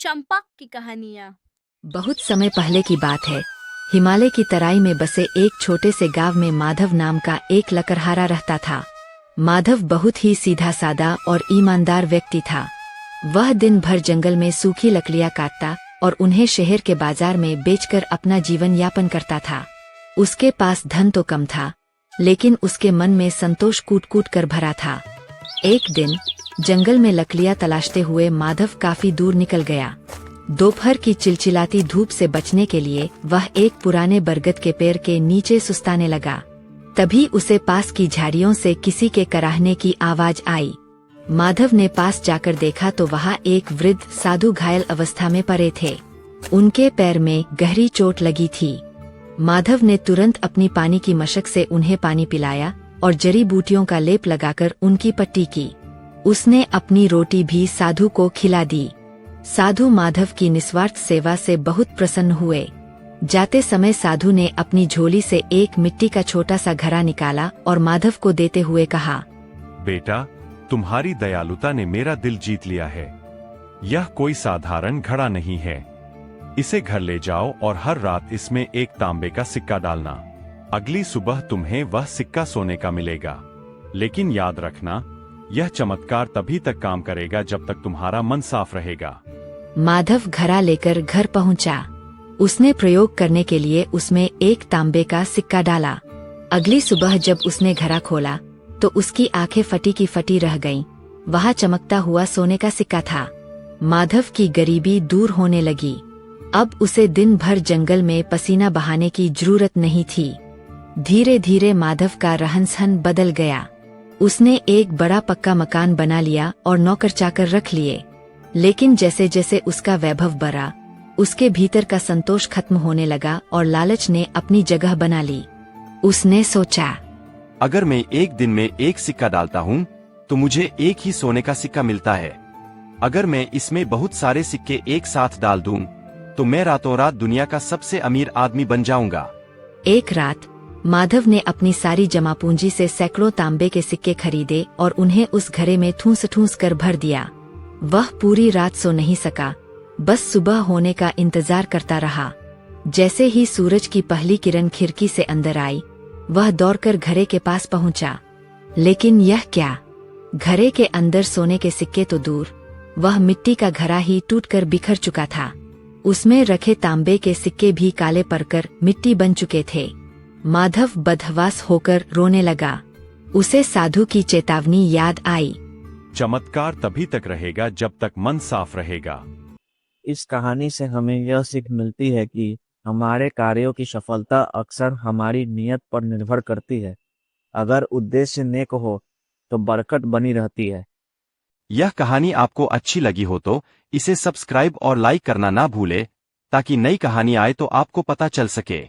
चंपा की कहानियाँ। बहुत समय पहले की बात है। हिमालय की तराई में बसे एक छोटे से गांव में माधव नाम का एक लकड़हारा रहता था। माधव बहुत ही सीधा सादा और ईमानदार व्यक्ति था। वह दिन भर जंगल में सूखी लकड़ियां काटता और उन्हें शहर के बाजार में बेचकर अपना जीवन यापन करता था। उसके पास धन तो कम था, लेकिन उसके मन में संतोष कूट कूट कर भरा था। एक दिन जंगल में लकड़ियां तलाशते हुए माधव काफी दूर निकल गया। दोपहर की चिलचिलाती धूप से बचने के लिए वह एक पुराने बरगद के पेड़ के नीचे सुस्ताने लगा। तभी उसे पास की झाड़ियों से किसी के कराहने की आवाज आई। माधव ने पास जाकर देखा तो वहाँ एक वृद्ध साधु घायल अवस्था में पड़े थे। उनके पैर में गहरी चोट लगी थी। माधव ने तुरंत अपनी पानी की मशक से उन्हें पानी पिलाया और जड़ी बूटियों का लेप लगाकर उनकी पट्टी की। उसने अपनी रोटी भी साधु को खिला दी। साधु माधव की निस्वार्थ सेवा से बहुत प्रसन्न हुए। जाते समय साधु ने अपनी झोली से एक मिट्टी का छोटा सा घड़ा निकाला और माधव को देते हुए कहा, बेटा, तुम्हारी दयालुता ने मेरा दिल जीत लिया है। यह कोई साधारण घड़ा नहीं है। इसे घर ले जाओ और हर रात इसमें एक तांबे का सिक्का डालना। अगली सुबह तुम्हें वह सिक्का सोने का मिलेगा। लेकिन याद रखना, यह चमत्कार तभी तक काम करेगा जब तक तुम्हारा मन साफ रहेगा। माधव घड़ा लेकर घर पहुंचा। उसने प्रयोग करने के लिए उसमें एक तांबे का सिक्का डाला। अगली सुबह जब उसने घड़ा खोला तो उसकी आंखें फटी की फटी रह गईं। वहाँ चमकता हुआ सोने का सिक्का था। माधव की गरीबी दूर होने लगी। अब उसे दिन भर जंगल में पसीना बहाने की जरूरत नहीं थी। धीरे धीरे माधव का रहन सहन बदल गया। उसने एक बड़ा पक्का मकान बना लिया और नौकर चाकर रख लिए। लेकिन जैसे जैसे उसका वैभव बढ़ा, उसके भीतर का संतोष खत्म होने लगा और लालच ने अपनी जगह बना ली। उसने सोचा, अगर मैं एक दिन में एक सिक्का डालता हूँ तो मुझे एक ही सोने का सिक्का मिलता है। अगर मैं इसमें बहुत सारे सिक्के एक साथ डाल दूँ तो मैं रातों रात दुनिया का सबसे अमीर आदमी बन जाऊंगा। एक रात माधव ने अपनी सारी जमा पूंजी से सैकड़ों तांबे के सिक्के खरीदे और उन्हें उस घड़े में ठूंस ठूंस कर भर दिया। वह पूरी रात सो नहीं सका, बस सुबह होने का इंतजार करता रहा। जैसे ही सूरज की पहली किरण खिड़की से अंदर आई, वह दौड़कर घड़े के पास पहुंचा। लेकिन यह क्या! घड़े के अंदर सोने के सिक्के तो दूर, वह मिट्टी का घड़ा ही टूटकर बिखर चुका था। उसमें रखे तांबे के सिक्के भी काले पड़कर मिट्टी बन चुके थे। माधव बदहवास होकर रोने लगा। उसे साधु की चेतावनी याद आई। चमत्कार तभी तक रहेगा जब तक मन साफ रहेगा। इस कहानी से हमें यह सीख मिलती है कि हमारे कार्यों की सफलता अक्सर हमारी नीयत पर निर्भर करती है। अगर उद्देश्य नेक हो तो बरकत बनी रहती है। यह कहानी आपको अच्छी लगी हो तो इसे सब्सक्राइब और लाइक करना ना भूले, ताकि नई कहानी आए तो आपको पता चल सके।